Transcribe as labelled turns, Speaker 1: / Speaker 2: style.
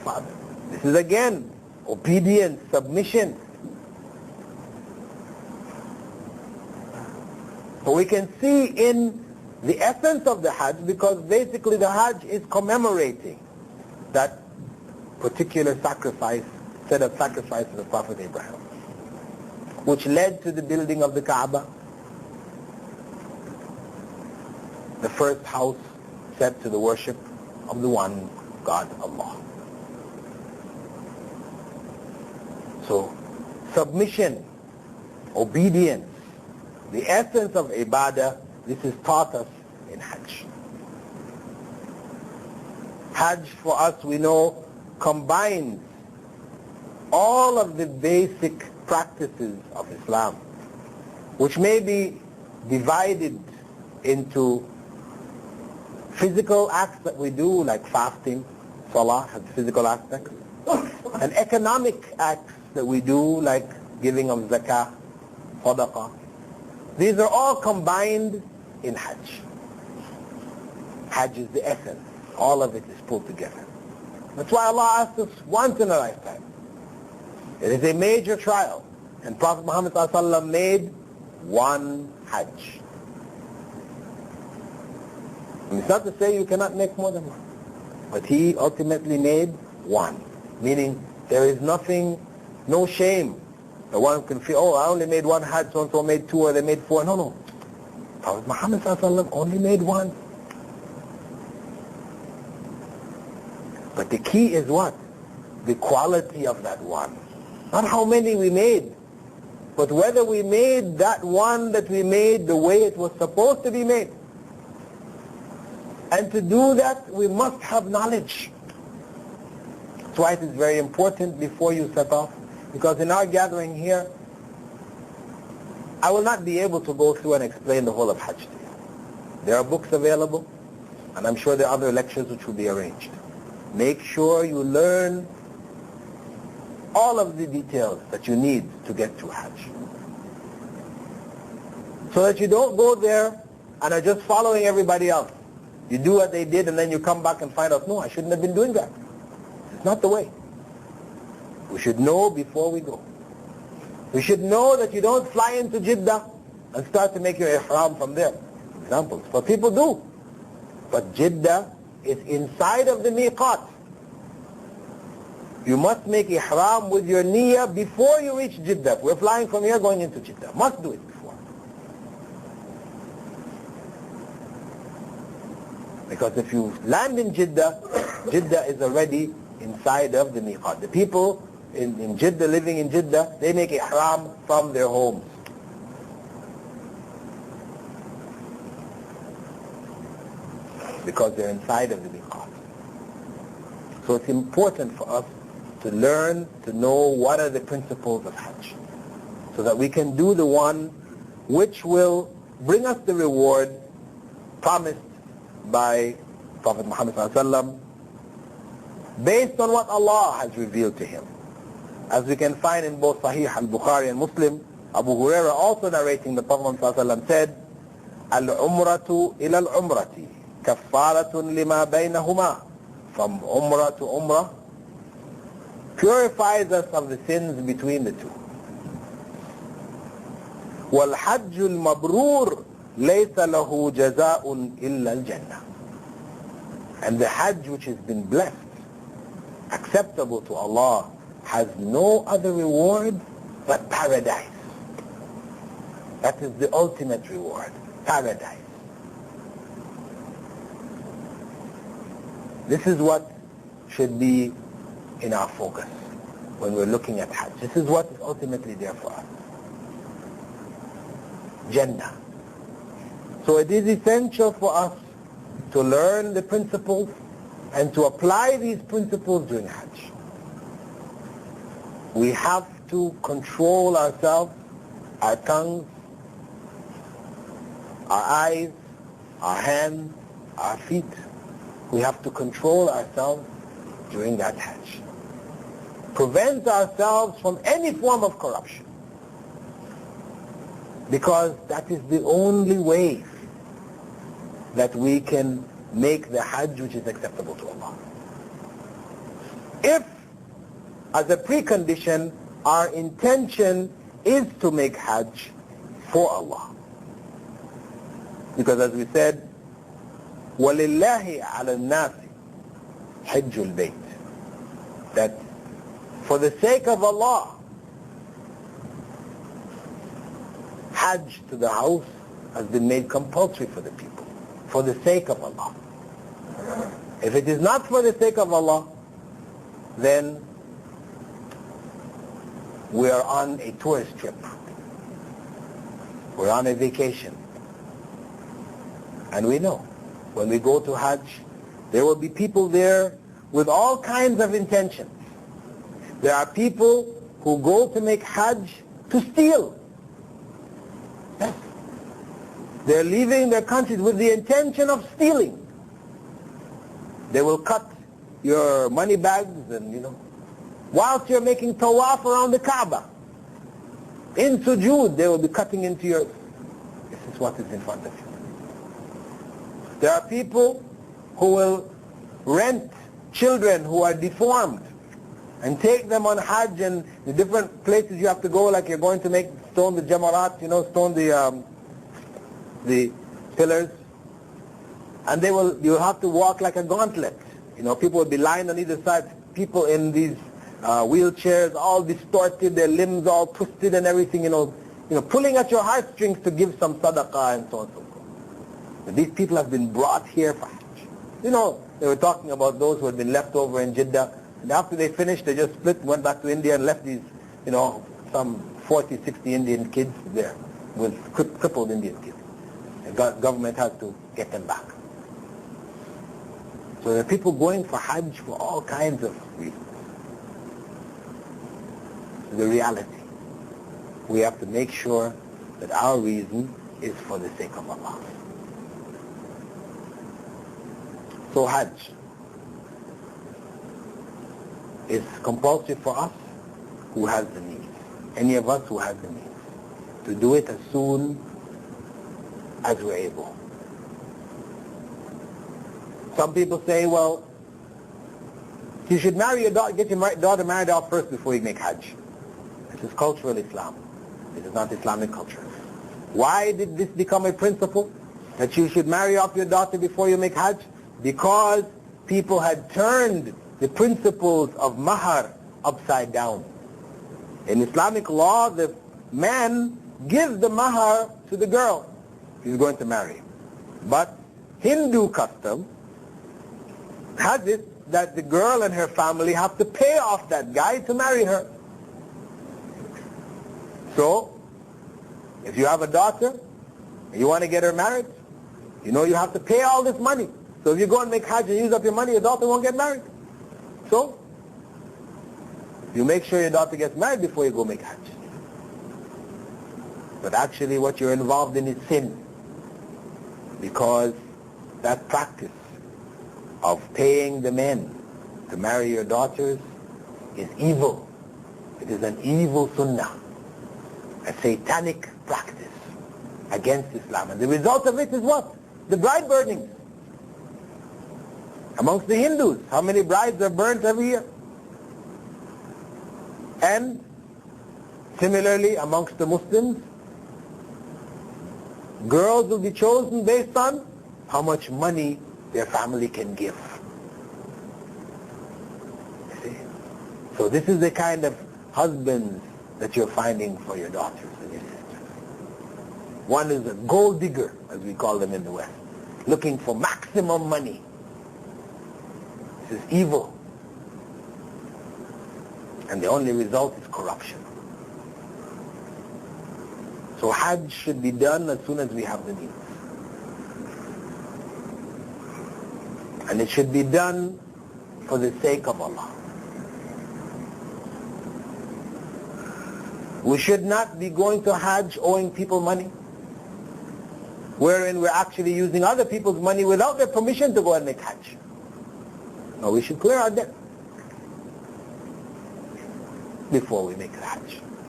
Speaker 1: father. This is again obedience, submission. So we can see in the essence of the Hajj, because basically the Hajj is commemorating that particular sacrifice, set of sacrifices of Prophet Abraham, which led to the building of the Kaaba, the first house set to the worship of the one God, Allah. So, submission, obedience, the essence of ibadah, this is taught us in Hajj. Hajj for us, we know, combines all of the basic practices of Islam, which may be divided into physical acts that we do, like fasting, salah has physical aspects, and economic acts that we do, like giving of zakah, sadaqah. These are all combined in Hajj. Hajj is the essence. All of it is pulled together. That's why Allah asked us once in a lifetime. It is a major trial. And Prophet Muhammad ﷺ made one Hajj. And it's not to say you cannot make more than one. But he ultimately made one. Meaning there is nothing, no shame. The one can feel, oh, I only made one Hajj, so-and-so made two, or they made four. No, no. Prophet Muhammad ﷺ only made one. But the key is what? The quality of that one. Not how many we made, but whether we made that one that we made the way it was supposed to be made. And to do that, we must have knowledge. That's why it is very important before you set off. Because in our gathering here, I will not be able to go through and explain the whole of Hajj to you. There are books available, and I'm sure there are other lectures which will be arranged. Make sure you learn all of the details that you need to get to Hajj. So that you don't go there and are just following everybody else. You do what they did and then you come back and find out, no, I shouldn't have been doing that. It's not the way. We should know before we go. We should know that you don't fly into Jeddah and start to make your ihram from there. Examples. But people do. But Jeddah is inside of the miqat. You must make ihram with your niyyah before you reach Jeddah. We're flying from here going into Jeddah. Must do it before. Because if you land in Jeddah, Jeddah is already inside of the miqat. The people in Jeddah, living in Jeddah, they make ihram from their homes. Because they're inside of the miqat. So it's important for us to learn, to know what are the principles of Hajj, so that we can do the one which will bring us the reward promised by Prophet Muhammad ﷺ based on what Allah has revealed to him. As we can find in both Sahih al-Bukhari and Muslim, Abu Hurairah also narrating the Prophet ﷺ said, Al-Umratu ila al-Umrati kaffaratun lima baynahuma. From Umrah to Umrah purifies us of the sins between the two. وَالْحَجُّ الْمَبْرُورُ لَيْسَ لَهُ جَزَاءٌ إِلَّا الْجَنَّةِ. And the Hajj which has been blessed, acceptable to Allah, has no other reward but paradise. That is the ultimate reward, paradise. This is what should be in our focus when we're looking at Hajj. This is what is ultimately there for us. Jannah. So it is essential for us to learn the principles and to apply these principles during Hajj. We have to control ourselves, our tongues, our eyes, our hands, our feet. We have to control ourselves during that Hajj. Prevent ourselves from any form of corruption. Because that is the only way that we can make the Hajj which is acceptable to Allah. if, as a precondition, our intention is to make Hajj for Allah. Because as we said, وَلِلَّهِ عَلَى النَّاسِ حِجُّ الْبَيْتِ, that for the sake of Allah, Hajj to the house has been made compulsory for the people, for the sake of Allah. If it is not for the sake of Allah, then we are on a tourist trip. We're on a vacation. And we know, when we go to Hajj, there will be people there with all kinds of intentions. There are people who go to make Hajj to steal. Yes. They're leaving their countries with the intention of stealing. They will cut your money bags and, whilst you're making tawaf around the Kaaba. In sujood, they will be cutting into your... This is what is in front of you. There are people who will rent children who are deformed and take them on Hajj, and the different places you have to go, like you're going to stone the jamarat, stone the pillars, and you'll have to walk like a gauntlet. People will be lying on either side, people in these wheelchairs, all distorted, their limbs all twisted and everything, pulling at your heartstrings to give some sadaqah and so on and so forth. And these people have been brought here for Hajj. They were talking about those who had been left over in Jeddah, and after they finished, they just split, went back to India and left these, some 40, 60 Indian kids there, with crippled Indian kids. The government had to get them back. So there are people going for Hajj for all kinds of reasons. The reality. We have to make sure that our reason is for the sake of Allah. So Hajj is compulsory for us who has the means. Any of us who has the means. To do it as soon as we're able. Some people say, well, you should marry your daughter, get your daughter married off first before you make Hajj. This is cultural Islam. It is not Islamic culture. Why did this become a principle? That you should marry off your daughter before you make Hajj? Because people had turned the principles of mahar upside down. In Islamic law, the man gives the mahar to the girl he's going to marry. But Hindu custom has it that the girl and her family have to pay off that guy to marry her. So, if you have a daughter and you want to get her married, you have to pay all this money. So if you go and make Hajj and use up your money, your daughter won't get married. So, you make sure your daughter gets married before you go make Hajj. But actually what you're involved in is sin. Because that practice of paying the men to marry your daughters is evil. It is an evil sunnah, a satanic practice against Islam. And the result of it is what? The bride burnings. Amongst the Hindus, how many brides are burnt every year? And similarly, amongst the Muslims, girls will be chosen based on how much money their family can give. You see? So this is the kind of husbands that you're finding for your daughters and your sisters. One is a gold digger, as we call them in the West, looking for maximum money. This is evil. And the only result is corruption. So Hajj should be done as soon as we have the means. And it should be done for the sake of Allah. We should not be going to Hajj owing people money, wherein we're actually using other people's money without their permission to go and make Hajj. No, we should clear our debt before we make the Hajj.